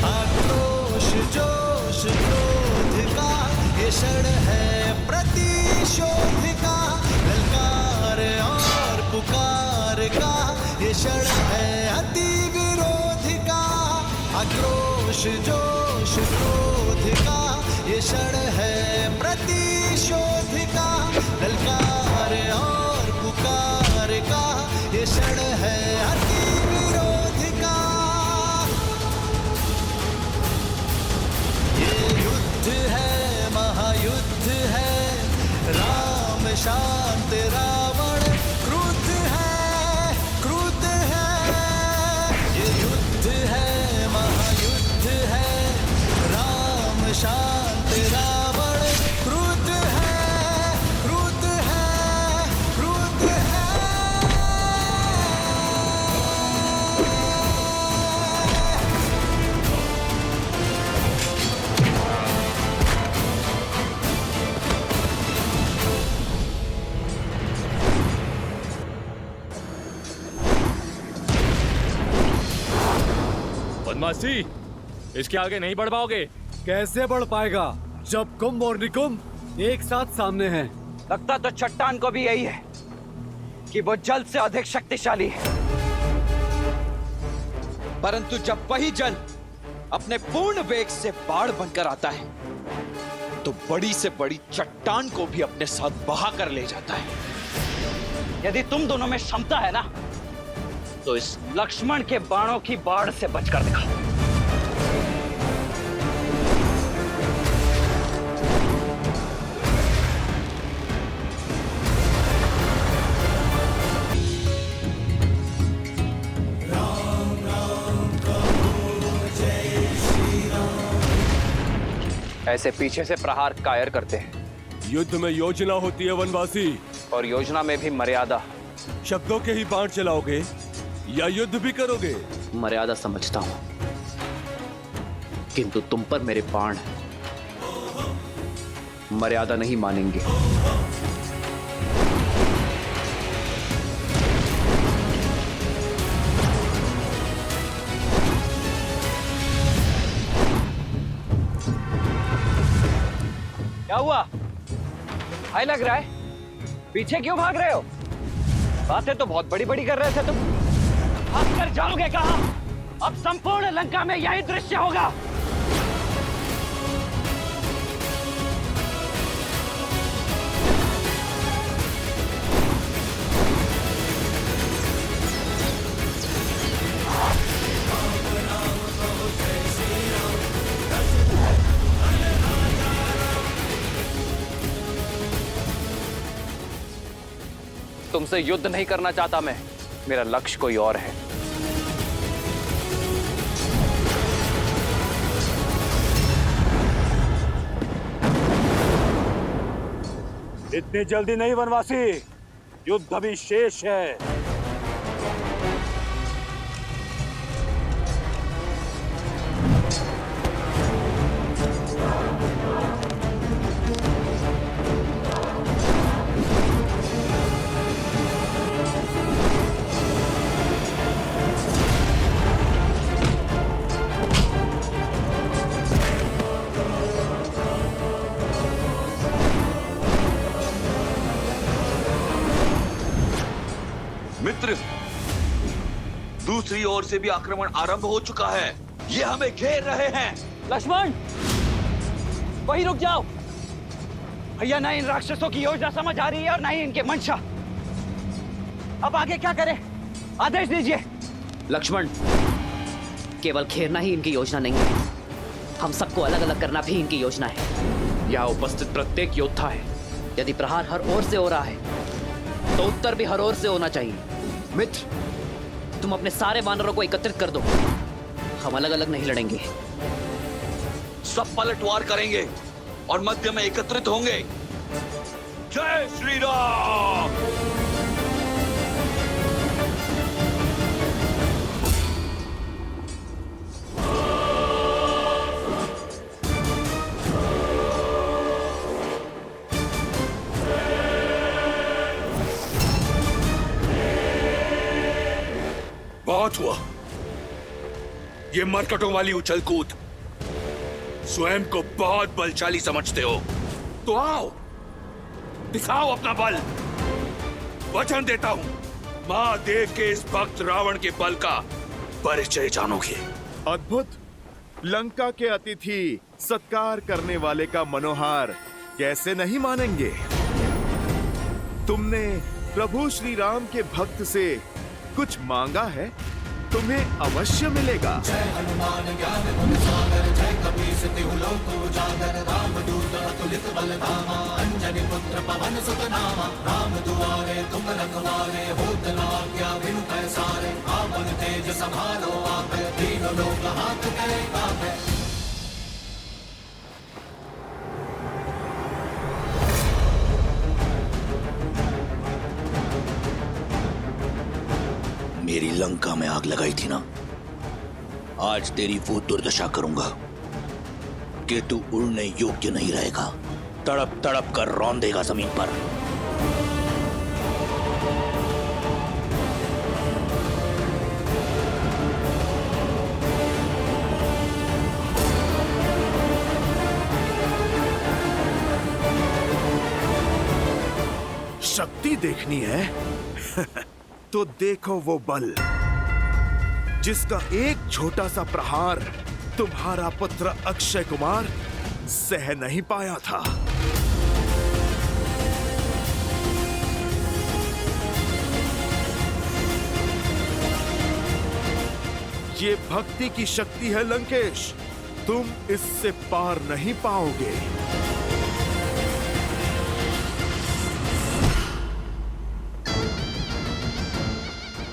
आक्रोश जोश क्रोध का ये क्षण है प्रतिशोध का, ललकार और पुकार का ये क्षण है अति विरोध का। आक्रोश जोश क्रोध का ये क्षण है प्रतिशोध का, ललकार और पुकार का ये क्षण है अति विरोध का। ये युद्ध है महायुद्ध है, राम शांत रावण क्रुद्ध है क्रुद्ध है। ये युद्ध है महायुद्ध है, राम शांत रावण क्रुद्ध है क्रुद्ध है क्रुद्ध है। बदमाशी, इसके आगे नहीं बढ़ पाओगे। कैसे बढ़ पाएगा जब कुंभ और निकुंभ एक साथ सामने हैं? लगता तो चट्टान को भी यही है कि वो जल से अधिक शक्तिशाली है, परंतु जब वही जल अपने पूर्ण वेग से बाढ़ बनकर आता है तो बड़ी से बड़ी चट्टान को भी अपने साथ बहा कर ले जाता है। यदि तुम दोनों में क्षमता है ना, तो इस लक्ष्मण के बाणों की बाढ़ से बचकर दिखाओ। ऐसे पीछे से प्रहार कायर करते हैं। युद्ध में योजना होती है वनवासी, और योजना में भी मर्यादा। शब्दों के ही बाण चलाओगे या युद्ध भी करोगे? मर्यादा समझता हूं, किंतु तुम पर मेरे बाण मर्यादा नहीं मानेंगे। क्या हुआ? हाय लग रहा है, पीछे क्यों भाग रहे हो? बातें तो बहुत बड़ी बड़ी कर रहे थे तुम। भाग कर जाओगे कहां? अब संपूर्ण लंका में यही दृश्य होगा। तुमसे युद्ध नहीं करना चाहता मैं, मेरा लक्ष्य कोई और है। इतनी जल्दी नहीं वनवासी, युद्ध अभी शेष है। मित्र, दूसरी ओर से भी आक्रमण आरंभ हो चुका है। ये हमें घेर रहे हैं। लक्ष्मण, वहीं रुक जाओ। भैया, ना इन राक्षसों की योजना समझ आ रही है और ना ही इनके मंशा। अब आगे क्या करें? आदेश दीजिए। लक्ष्मण, केवल घेरना ही इनकी योजना नहीं है, हम सबको अलग अलग करना भी इनकी योजना है। यहाँ उपस्थित प्रत्येक योद्धा है। यदि प्रहार हर ओर से हो रहा है तो उत्तर भी हर ओर से होना चाहिए। मित्र, तुम अपने सारे वानरों को एकत्रित कर दो, हम अलग अलग नहीं लड़ेंगे। सब पलटवार करेंगे और मध्य में एकत्रित होंगे। जय श्री राम। बहुत हुआ। ये मरकटों वाली उछल कूद, स्वयं को बहुत बलशाली समझते हो तो आओ, दिखाओ अपना बल। वचन देता हूं, महादेव के इस भक्त रावण के बल का परिचय जानोगे। अद्भुत। लंका के अतिथि सत्कार करने वाले का मनोहार कैसे नहीं मानेंगे। तुमने प्रभु श्री राम के भक्त से कुछ मांगा है, तुम्हें अवश्य मिलेगा। जय हनुमान ज्ञान गुण सागर, जय कपीस तिहु लोक उजागर, रामदूत अतुलित बल धामा, अंजनी पुत्र पवन सुत नामा, राम दुआरे तुम रखवारे, होत न आज्ञा बिनु पैसारे, आपन तेज संभालो आपे, तीनों लोक हाथ करे कापे। मेरी लंका में आग लगाई थी ना, आज तेरी वो दुर्दशा करूंगा कि तू उड़ने योग्य नहीं रहेगा। तड़प तड़प कर रौंदेगा जमीन पर। शक्ति देखनी है तो देखो वो बल जिसका एक छोटा सा प्रहार तुम्हारा पुत्र अक्षय कुमार सह नहीं पाया था। ये भक्ति की शक्ति है लंकेश, तुम इससे पार नहीं पाओगे।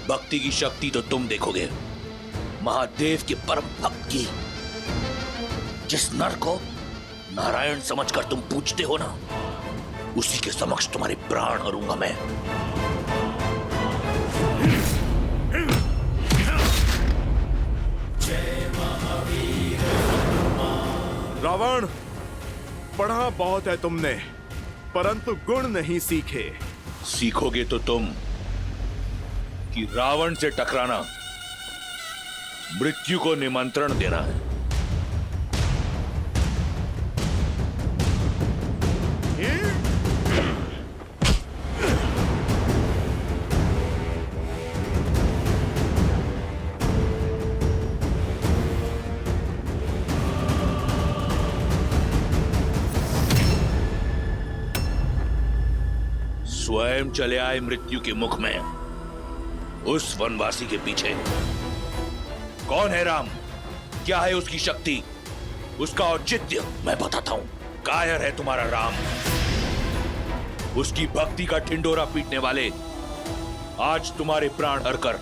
भक्ति की शक्ति तो तुम देखोगे, महादेव के परम भक्त की। जिस नर को नारायण समझकर तुम पूजते हो ना, उसी के समक्ष तुम्हारे प्राण हरूंगा मैं। रावण, पढ़ा बहुत है तुमने, परंतु गुण नहीं सीखे। सीखोगे तो तुम कि रावण से टकराना मृत्यु को निमंत्रण देना है। स्वयं चले आए मृत्यु के मुख में, उस वनवासी के पीछे। कौन है राम, क्या है उसकी शक्ति, उसका औचित्य मैं बताता हूं। कायर है तुम्हारा राम, उसकी भक्ति का ढिंडोरा पीटने वाले आज तुम्हारे प्राण हरकर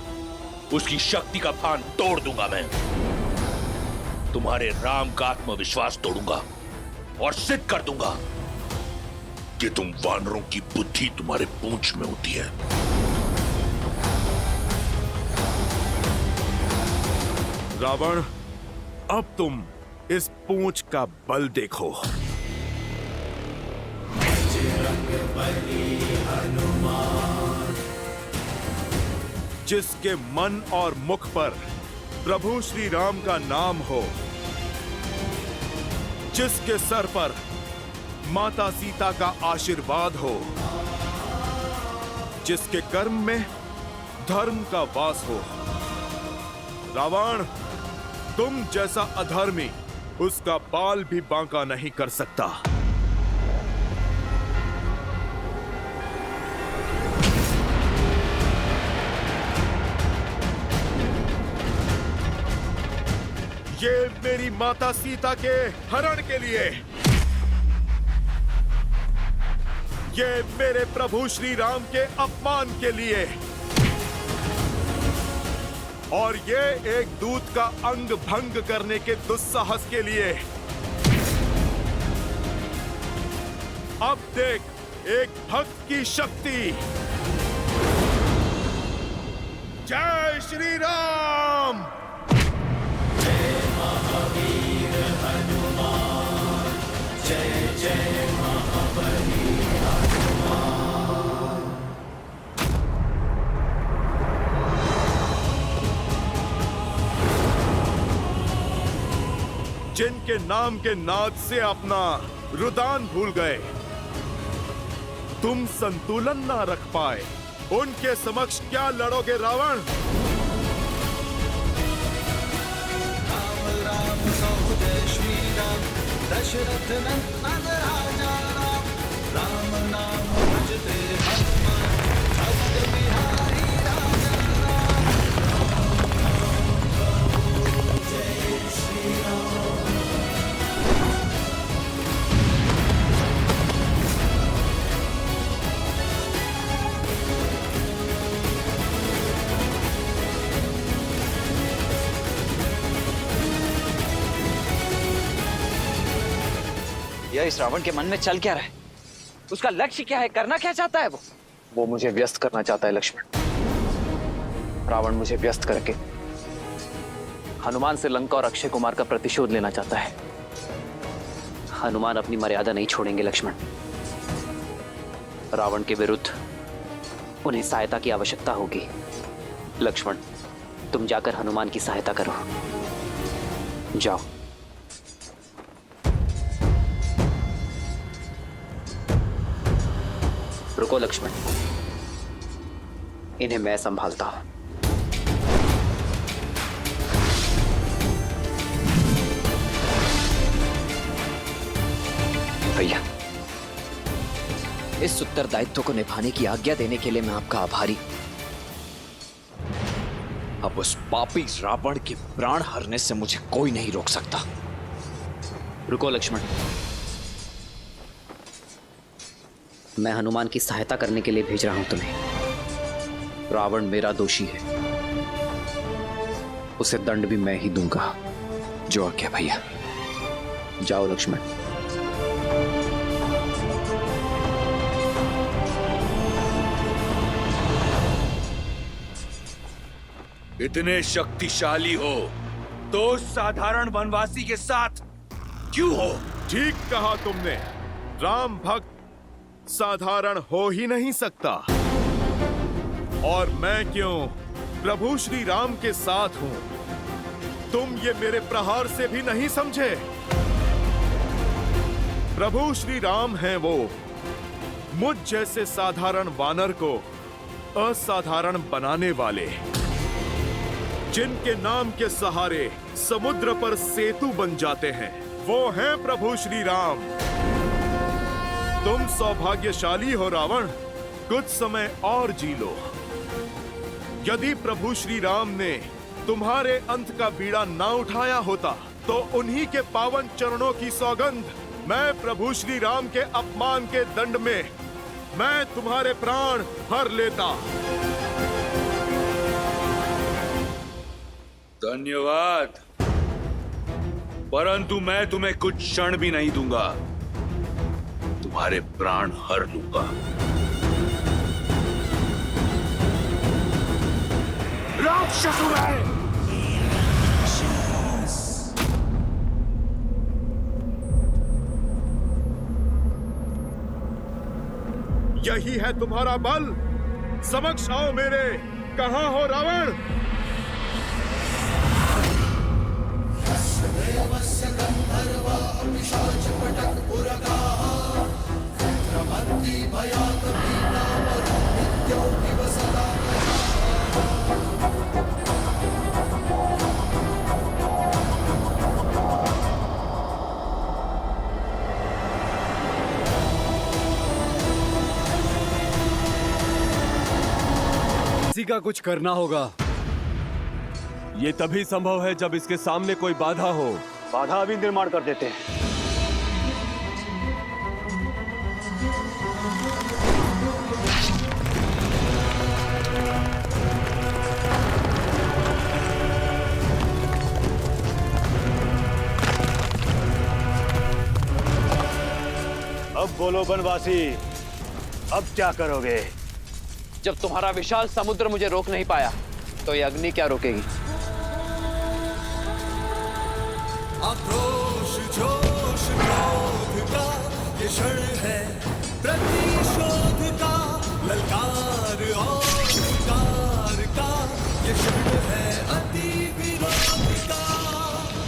उसकी शक्ति का फान तोड़ दूंगा मैं। तुम्हारे राम का आत्मविश्वास तोड़ूंगा और सिद्ध कर दूंगा कि तुम वानरों की बुद्धि तुम्हारे पूंछ में होती है। रावण, अब तुम इस पूंछ का बल देखो। जिसके मन और मुख पर प्रभु श्री राम का नाम हो, जिसके सर पर माता सीता का आशीर्वाद हो, जिसके कर्म में धर्म का वास हो। रावण, तुम जैसा अधर्मी उसका बाल भी बांका नहीं कर सकता। ये मेरी माता सीता के हरण के लिए, ये मेरे प्रभु श्री राम के अपमान के लिए, और ये एक दूत का अंग भंग करने के दुस्साहस के लिए। अब देख एक भक्त की शक्ति। जय श्री राम। जय महावीर हनुमान, जय जय महाबली हनुमान। जिनके नाम के नाद से अपना रुदान भूल गए, तुम संतुलन ना रख पाए, उनके समक्ष क्या लड़ोगे रावण? राम राम कहु जय श्री राम, दशरथ नंदन राजा राम। राम नाम भजते हनुमान, भक्त बिहारी राजा राम। जय श्री राम। यह इस रावण के मन में चल क्या रहा है? उसका लक्ष्य क्या है? करना क्या चाहता है वो मुझे व्यस्त करना चाहता है लक्ष्मण। रावण मुझे व्यस्त करके हनुमान से लंका और अक्षय कुमार का प्रतिशोध लेना चाहता है। हनुमान अपनी मर्यादा नहीं छोड़ेंगे लक्ष्मण। रावण के विरुद्ध उन्हें सहायता की आवश्यकता होगी। लक्ष्मण, तुम जाकर हनुमान की सहायता करो। जाओ। रुको लक्ष्मण, इन्हें मैं संभालता हूं। भैया, इस उत्तरदायित्व को निभाने की आज्ञा देने के लिए मैं आपका आभारी। अब उस पापी रावण के प्राण हरने से मुझे कोई नहीं रोक सकता। रुको लक्ष्मण, मैं हनुमान की सहायता करने के लिए भेज रहा हूं तुम्हें। रावण मेरा दोषी है, उसे दंड भी मैं ही दूंगा। जो आज्ञा भैया। जाओ लक्ष्मण। इतने शक्तिशाली हो तो उस साधारण वनवासी के साथ क्यों हो? ठीक कहा तुमने। राम भक्त साधारण हो ही नहीं सकता। और मैं क्यों प्रभु श्री राम के साथ हूं, तुम ये मेरे प्रहार से भी नहीं समझे। प्रभु श्री राम हैं वो, मुझ जैसे साधारण वानर को असाधारण बनाने वाले, जिनके नाम के सहारे समुद्र पर सेतु बन जाते हैं, वो हैं प्रभु श्री राम। तुम सौभाग्यशाली हो रावण, कुछ समय और जी लो। यदि प्रभु श्री राम ने तुम्हारे अंत का बीड़ा ना उठाया होता तो उन्हीं के पावन चरणों की सौगंध, मैं प्रभु श्री राम के अपमान के दंड में मैं तुम्हारे प्राण हर लेता। धन्यवाद, परंतु मैं तुम्हें कुछ क्षण भी नहीं दूंगा। तुम्हारे प्राण हर लूंगा। राक्षस हूं मैं। यही है तुम्हारा बल? समक्ष आओ मेरे। कहां हो रावण? किसी का कुछ करना होगा। ये तभी संभव है जब इसके सामने कोई बाधा हो। बाधा अभी निर्माण कर देते हैं। अब बोलो वनवासी, अब क्या करोगे? जब तुम्हारा विशाल समुद्र मुझे रोक नहीं पाया तो ये अग्नि क्या रोकेगी? आक्रोश जोश क्रोध का ये क्षण है, प्रतिशोध का ललकार और शिकार का ये क्षण है, अति विरोध का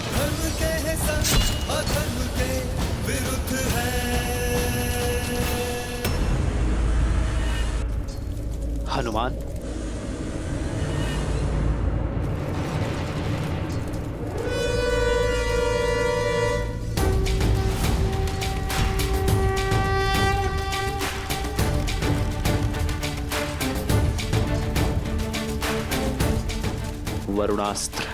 धर्म के संग हनुमान, वरुणास्त्र।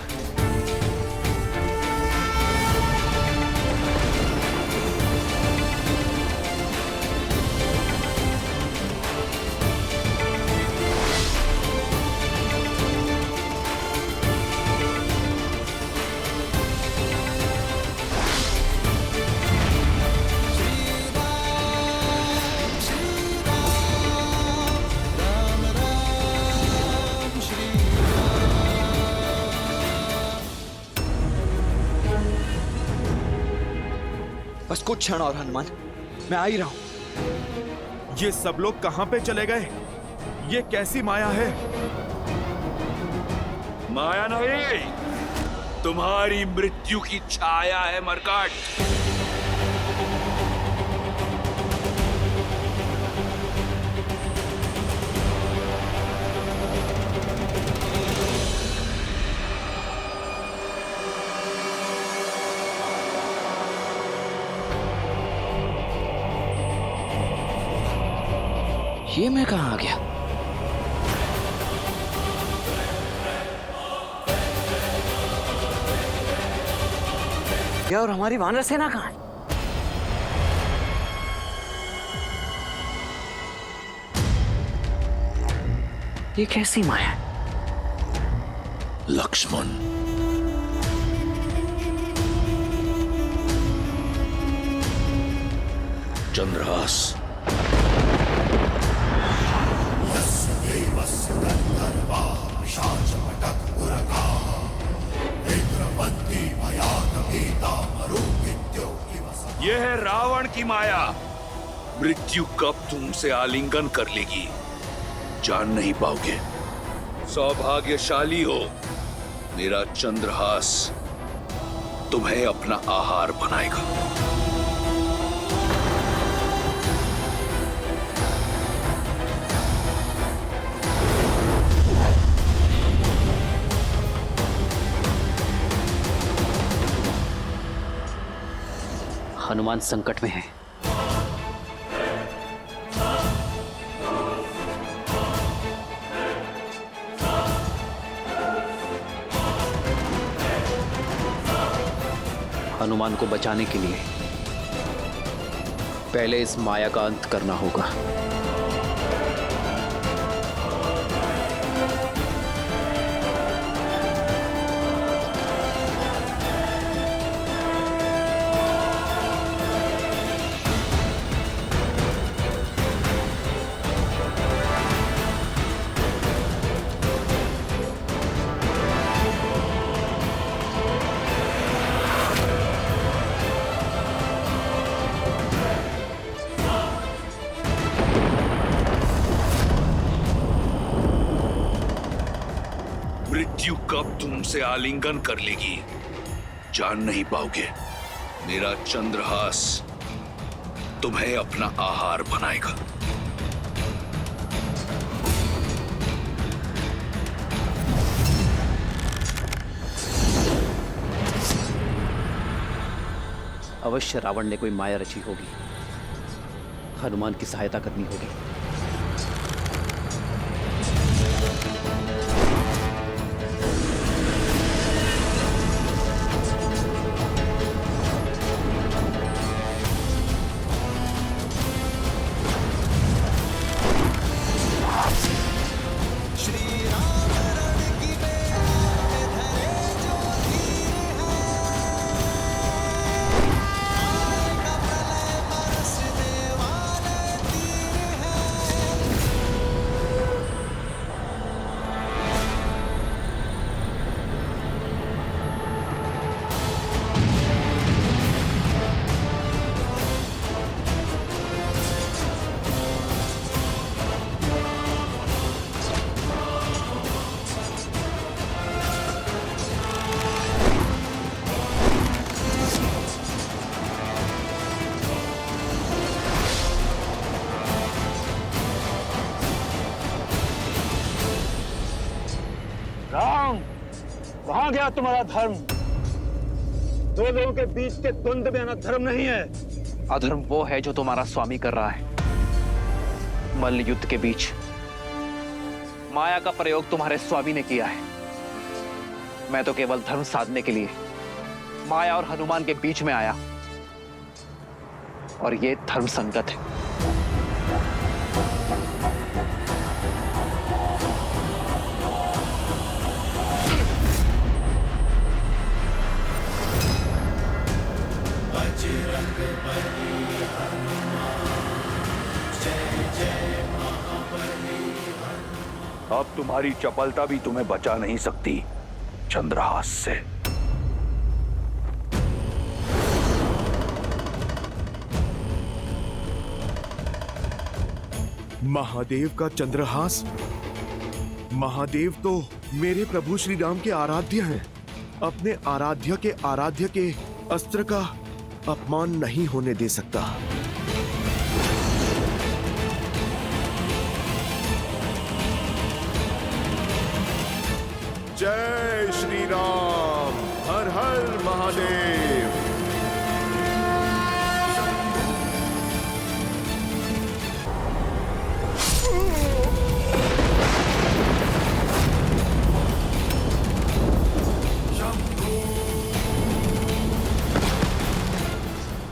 बस कुछ क्षण और हनुमान, मैं आ ही रहा हूं। ये सब लोग कहां पे चले गए? ये कैसी माया है? माया नहीं, तुम्हारी मृत्यु की छाया है मरकट। ये मैं कहां आ गया? क्या और हमारी वानर सेना कहां है? ये कैसी माया है? लक्ष्मण, चंद्रहास, यह है रावण की माया। मृत्यु कब तुमसे आलिंगन कर लेगी जान नहीं पाओगे। सौभाग्यशाली हो, मेरा चंद्रहास तुम्हें अपना आहार बनाएगा। हनुमान संकट में है। हनुमान को बचाने के लिए पहले इस माया का अंत करना होगा। मृत्यु कब तुमसे आलिंगन कर लेगी जान नहीं पाओगे। मेरा चंद्रहास तुम्हें अपना आहार बनाएगा। अवश्य रावण ने कोई माया रची होगी। हनुमान की सहायता करनी होगी। कहां गया तुम्हारा धर्म? दो लोगों के बीच के द्वंद्व में आना धर्म नहीं है। अधर्म वो है जो तुम्हारा स्वामी कर रहा है। मल्ल युद्ध के बीच माया का प्रयोग तुम्हारे स्वामी ने किया है। मैं तो केवल धर्म साधने के लिए माया और हनुमान के बीच में आया, और ये धर्म संगत है। अब तुम्हारी चपलता भी तुम्हें बचा नहीं सकती चंद्रहास से। महादेव का चंद्रहास? महादेव तो मेरे प्रभु श्री राम के आराध्य हैं। अपने आराध्य के अस्त्र का अपमान नहीं होने दे सकता। जय श्री राम। हर हर महादेव।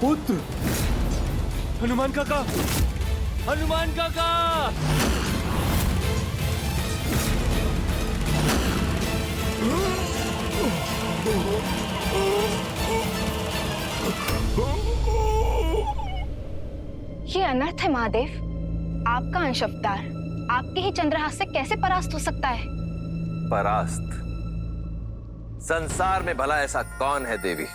पुत्र हनुमान काका, हनुमान काका। ये अनर्थ है महादेव। आपका अंश अवतार आपके ही चंद्रहास से कैसे परास्त हो सकता है? परास्त? संसार में भला ऐसा कौन है देवी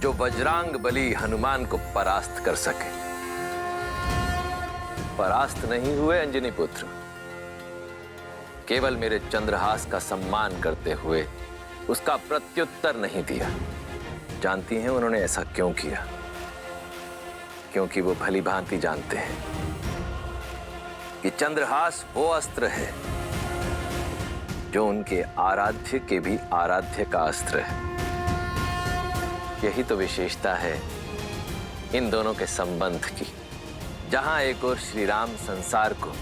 जो वज्रांग बली हनुमान को परास्त कर सके? परास्त नहीं हुए अंजनी पुत्र, केवल मेरे चंद्रहास का सम्मान करते हुए उसका प्रत्युत्तर नहीं दिया। जानती हैं उन्होंने ऐसा क्यों किया? क्योंकि वो भली भांति जानते हैं कि चंद्रहास वो अस्त्र है जो उनके आराध्य के भी आराध्य का अस्त्र है। यही तो विशेषता है इन दोनों के संबंध की। जहां एक ओर श्री राम संसार को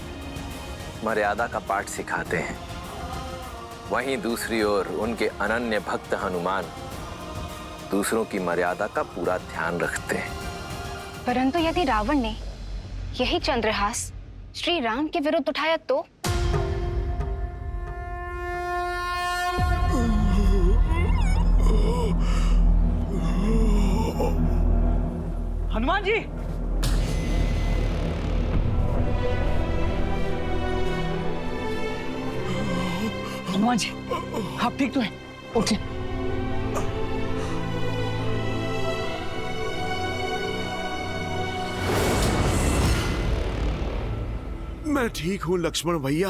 मर्यादा का पाठ सिखाते हैं, वहीं दूसरी ओर उनके अनन्य भक्त हनुमान दूसरों की मर्यादा का पूरा ध्यान रखते हैं। परंतु यदि रावण ने यही चंद्रहास श्री राम के विरुद्ध उठाया तो? हनुमान जी! हनुमान जी, आप ठीक तो हैं? उठिए। मैं ठीक हूं लक्ष्मण भैया।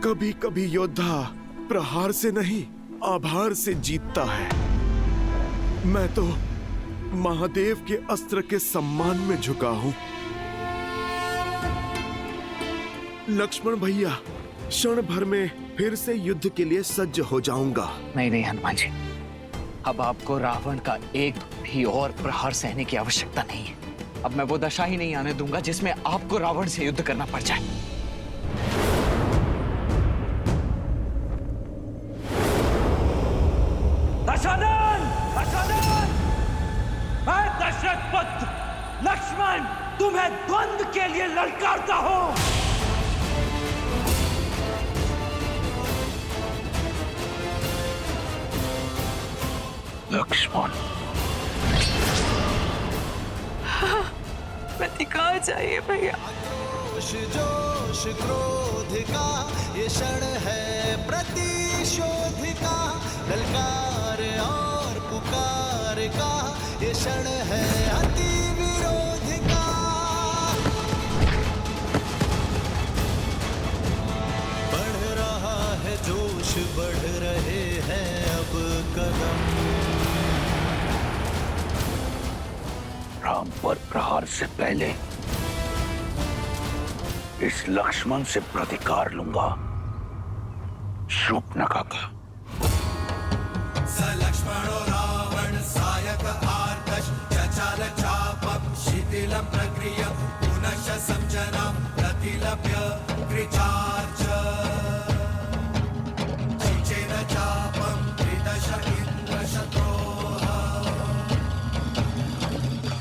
कभी कभी योद्धा प्रहार से नहीं, आभार से जीतता है। मैं तो महादेव के अस्त्र के सम्मान में झुका हूं। लक्ष्मण भैया, क्षण भर में फिर से युद्ध के लिए सज्ज हो जाऊंगा। नहीं नहीं हनुमान जी, अब आपको रावण का एक भी और प्रहार सहने की आवश्यकता नहीं है। अब मैं वो दशा ही नहीं आने दूंगा जिसमें आपको रावण से युद्ध करना पड़ जाए। दशानन! दशानन! मैं दशरथ पुत्र लक्ष्मण तुम्हें द्वंद्व के लिए ललकारता हूं। लक्ष्मण, प्रतिकार चाहिए भैया। जोश क्रोध का ये क्षण है प्रतिशोध का, ललकार और पुकार का ये क्षण है अति विरोध का। बढ़ रहा है जोश, बढ़ रहे हैं अब कदम। राम पर प्रहार से पहले इस लक्ष्मण से प्रतिकार लूंगा। शूर्पणखा का। स लक्ष्मणो रावण सायक आर्तश चचाल चापम शिथिलं प्रक्रिय पुनश्च संजनं प्रतिलभ्य कृचार्च चिचेन चापं त्रिदश इन्द्रशत्रोः।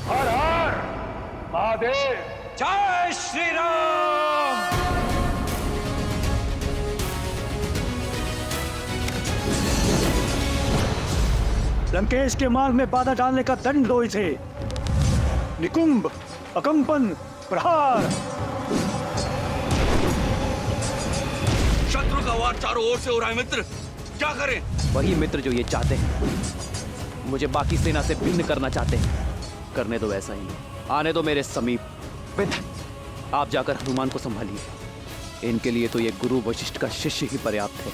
हर हर महादेव। जय श्री राम। लंकेश के मार्ग में बाधा डालने का दंड दो इसे। निकुंभ, अकंपन, प्रहार। शत्रु का वार चारों ओर से हो रहा है मित्र, क्या करें? वही मित्र जो ये चाहते हैं, मुझे बाकी सेना से भिन्न करना चाहते हैं। करने दो ऐसा ही, आने दो मेरे समीप। पिता, आप जाकर हनुमान को संभालिए। इनके लिए तो ये गुरु वशिष्ठ का शिष्य ही पर्याप्त है।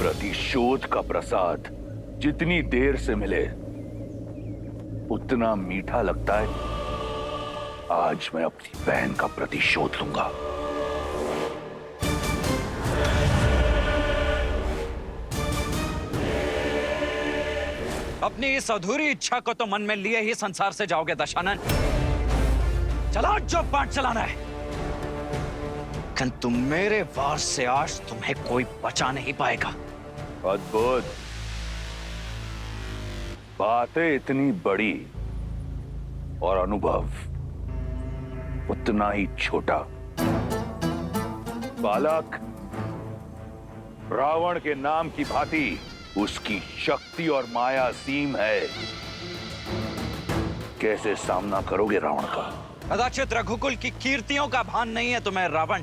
प्रतिशोध का प्रसाद जितनी देर से मिले उतना मीठा लगता है। आज मैं अपनी बहन का प्रतिशोध लूंगा। अपनी इस अधूरी इच्छा को तो मन में लिए ही संसार से जाओगे दशानन। चलाओ जो पाठ चलाना है, किंतु मेरे वार से आज तुम्हें कोई बचा नहीं पाएगा। अद्भुत। बातें इतनी बड़ी और अनुभव उतना ही छोटा। बालक, रावण के नाम की भांति उसकी शक्ति और माया असीम है। कैसे सामना करोगे रावण का? कदाचित रघुकुल की कीर्तियों का भान नहीं है तुम्हें रावण।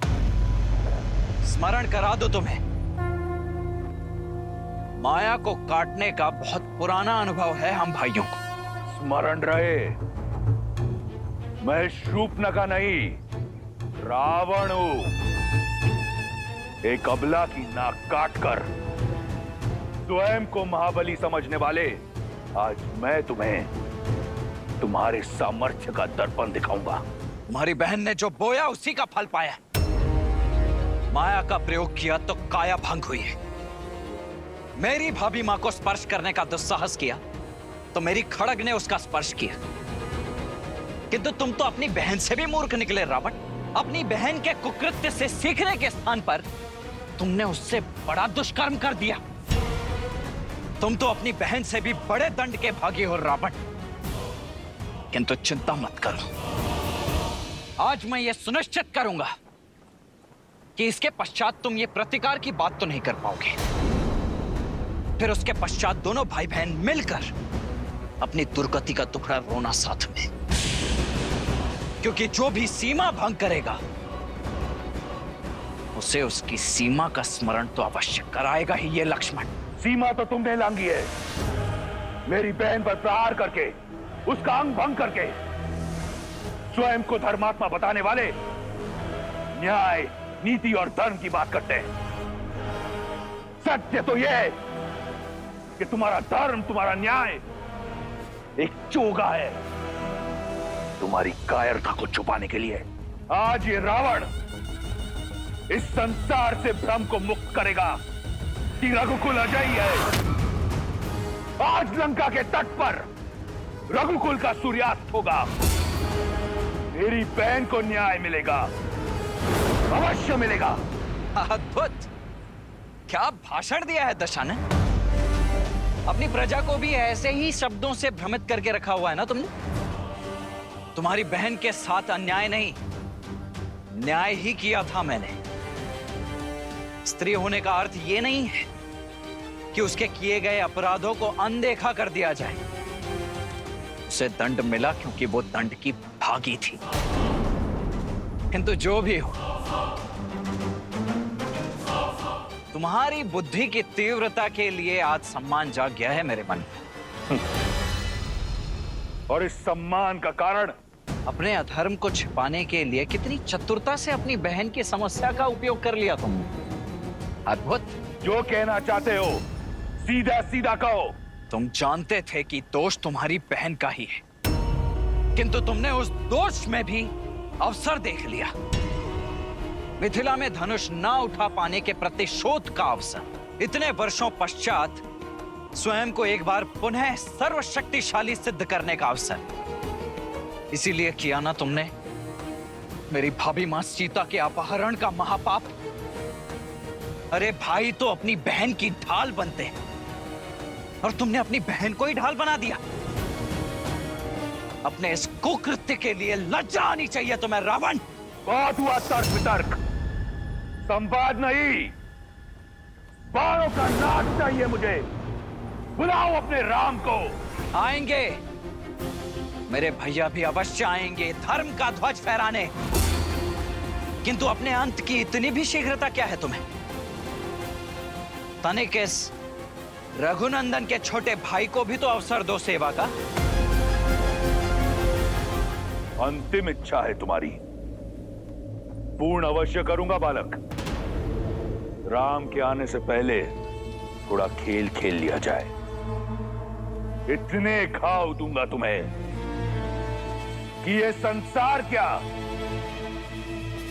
स्मरण करा दो तुम्हें, माया को काटने का बहुत पुराना अनुभव है हम भाइयों को। स्मरण रहे, मैं शूर्पणखा नहीं, रावण हूं। एक अबला की नाक काटकर स्वयं को महाबली समझने वाले, आज मैं तुम्हें तुम्हारे सामर्थ्य का दर्पण दिखाऊंगा। तुम्हारी बहन ने जो बोया उसी का फल पाया। माया का प्रयोग किया तो काया भंग हुई है। मेरी भाभी मां को स्पर्श करने का दुस्साहस किया तो मेरी खड़ग ने उसका स्पर्श किया। किंतु तुम तो अपनी बहन से भी मूर्ख निकले रावण। अपनी बहन के कुकृत्य से सीखने के स्थान पर तुमने उससे बड़ा दुष्कर्म कर दिया। तुम तो अपनी बहन से भी बड़े दंड के भागी हो रावण। किंतु चिंता मत करो, आज मैं ये सुनिश्चित करूंगा कि इसके पश्चात तुम ये प्रतिकार की बात तो नहीं कर पाओगे। फिर उसके पश्चात दोनों भाई बहन मिलकर अपनी दुर्गति का दुखड़ा रोना साथ में। क्योंकि जो भी सीमा भंग करेगा उसे उसकी सीमा का स्मरण तो अवश्य कराएगा ही ये लक्ष्मण। सीमा तो तुमने लांघी है। मेरी बहन पर प्रहार करके, उसका अंग भंग करके स्वयं को धर्मात्मा बताने वाले न्याय, नीति और धर्म की बात करते हैं। सत्य तो यह है कि तुम्हारा धर्म, तुम्हारा न्याय एक चोगा है तुम्हारी कायरता को छुपाने के लिए। आज ये रावण इस संसार से भ्रम को मुक्त करेगा कि रघुकुल अजय है। आज लंका के तट पर रघुकुल का सूर्यास्त होगा। मेरी बहन को न्याय मिलेगा, अवश्य मिलेगा। अद्भुत, क्या भाषण दिया है दशानन। अपनी प्रजा को भी ऐसे ही शब्दों से भ्रमित करके रखा हुआ है ना तुमने। तुम्हारी बहन के साथ अन्याय नहीं, न्याय ही किया था मैंने। स्त्री होने का अर्थ यह नहीं है कि उसके किए गए अपराधों को अनदेखा कर दिया जाए। उसे दंड मिला क्योंकि वो दंड की भागी थी। किंतु जो भी हो, तुम्हारी बुद्धि की तीव्रता के लिए आज सम्मान जाग गया है मेरे मन में। और इस सम्मान का कारण अपने अधर्म को छिपाने के लिए कितनी चतुरता से अपनी बहन की समस्या का उपयोग कर लिया तुमने। अद्भुत। जो कहना चाहते हो सीधा सीधा कहो। तुम जानते थे कि दोष तुम्हारी बहन का ही है, किंतु तुमने उस दोष में भी अवसर देख लिया। मिथिला में धनुष ना उठा पाने के प्रतिशोध का अवसर, इतने वर्षों पश्चात स्वयं को एक बार पुनः सर्वशक्तिशाली सिद्ध करने का अवसर। इसीलिए किया ना तुमने मेरी भाभी मां सीता के अपहरण का महापाप। अरे भाई तो अपनी बहन की ढाल बनते हैं और तुमने अपनी बहन को ही ढाल बना दिया। अपने इस कुकृत्य के लिए लज्जा आनी चाहिए तुम्हें रावण। बहुत हुआ तर्क वितर्क, संवाद नहीं। बाणों का नाच चाहिए मुझे। बुलाओ अपने राम को। आएंगे, मेरे भैया भी अवश्य आएंगे धर्म का ध्वज फहराने, किंतु अपने अंत की इतनी भी शीघ्रता क्या है तुम्हें? तनिक इस रघुनंदन के छोटे भाई को भी तो अवसर दो सेवा का। अंतिम इच्छा है तुम्हारी, पूर्ण अवश्य करूंगा बालक। राम के आने से पहले थोड़ा खेल खेल लिया जाए। इतने घाव दूंगा तुम्हें कि ये संसार क्या,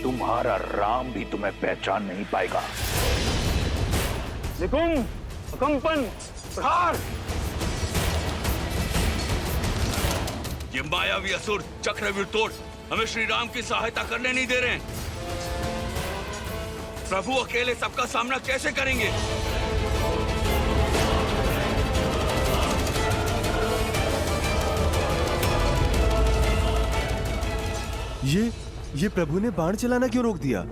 तुम्हारा राम भी तुम्हें पहचान नहीं पाएगा। निकुंभ, अकंपन, प्रहार। ये मायावी असुर चक्रव्यूह तोड़ हमें श्री राम की सहायता करने नहीं दे रहे हैं। प्रभु अकेले सबका सामना कैसे करेंगे? ये प्रभु ने बाण चलाना क्यों रोक दिया?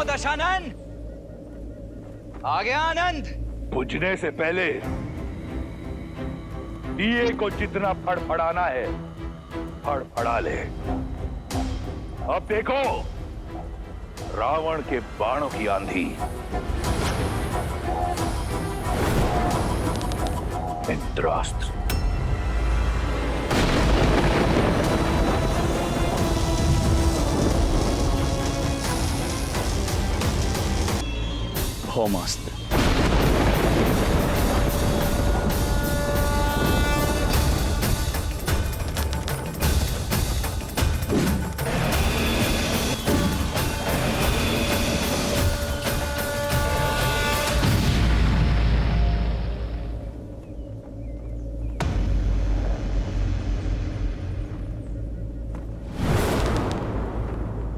दशानन, आ गया आनंद। बुझने से पहले दिए को जितना फड़फड़ाना है फड़फड़ा ले। अब देखो रावण के बाणों की आंधी। इंद्रास्त्र। भौमास्त्र।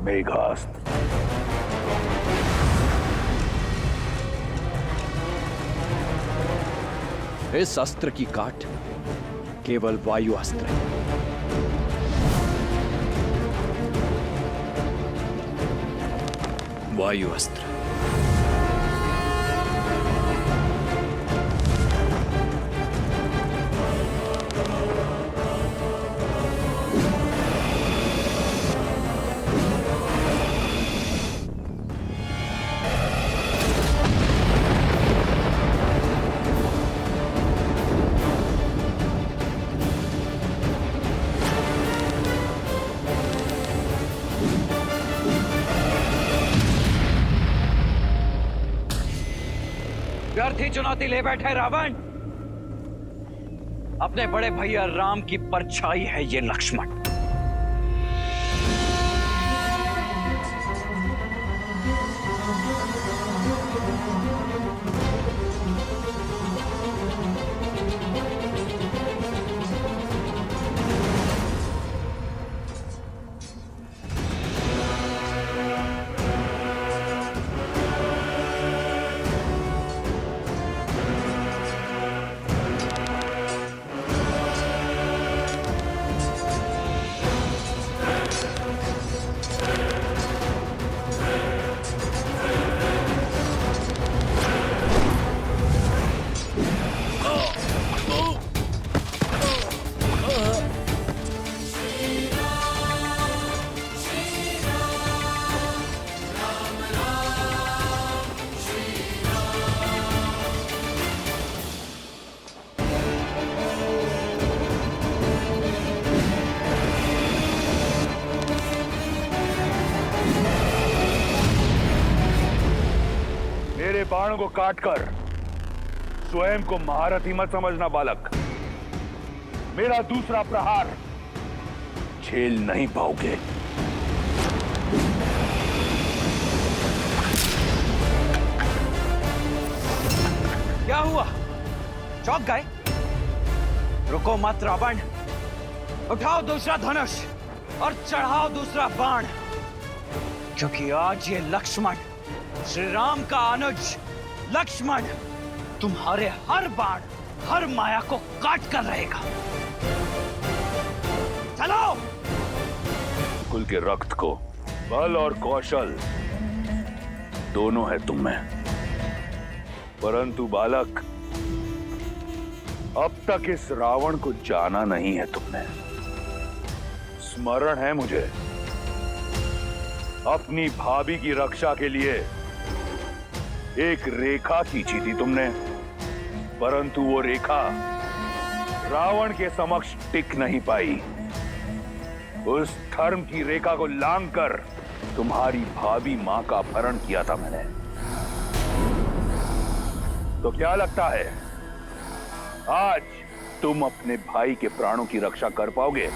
मेघास्त्र। इस अस्त्र की काट केवल वायु अस्त्र है। वायु अस्त्र। व्यर्थी चुनौती ले बैठे रावण। अपने बड़े भैया राम की परछाई है ये लक्ष्मण। बाणों को काटकर स्वयं को महारथी मत समझना बालक। मेरा दूसरा प्रहार झेल नहीं पाओगे। क्या हुआ? चौंक गए? रुको मत रावण, उठाओ दूसरा धनुष और चढ़ाओ दूसरा बाण, क्योंकि आज ये लक्ष्मण, श्री राम का अनुज लक्ष्मण, तुम्हारे हर बाण, हर माया को काट कर रहेगा। चलो! कुल के रक्त को बल और कौशल दोनों है तुम में, परंतु बालक अब तक इस रावण को जाना नहीं है तुमने। स्मरण है मुझे, अपनी भाभी की रक्षा के लिए एक रेखा खींची थी तुमने, परंतु वो रेखा रावण के समक्ष टिक नहीं पाई। उस धर्म की रेखा को लांघकर तुम्हारी भाभी मां का अपहरण किया था मैंने। तो क्या लगता है आज तुम अपने भाई के प्राणों की रक्षा कर पाओगे?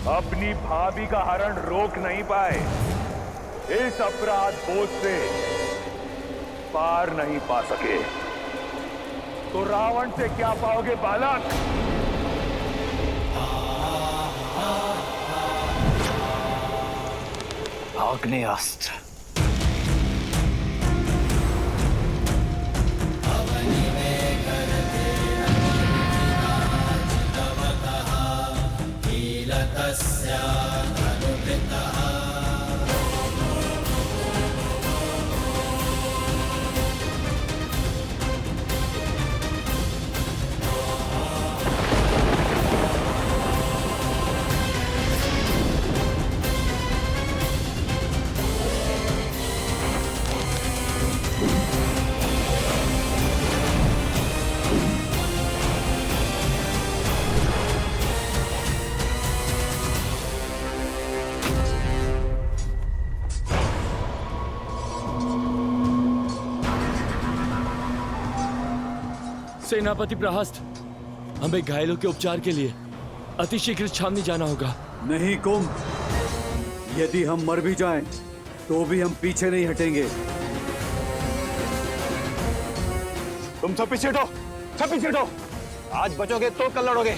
अपनी भाभी का हरण रोक नहीं पाए, इस अपराध बोझ से पार नहीं पा सके, तो रावण से क्या पाओगे बालक? आग्नेयास्त्र। सेनापति प्रहस्त, हमें घायलों के उपचार के लिए अतिशीघ्र छावनी जाना होगा। नहीं कुंभ, यदि हम मर भी जाएं, तो भी हम पीछे नहीं हटेंगे। तुम सब पीछे हटो, सब पीछे हटो। आज बचोगे तो कल लड़ोगे।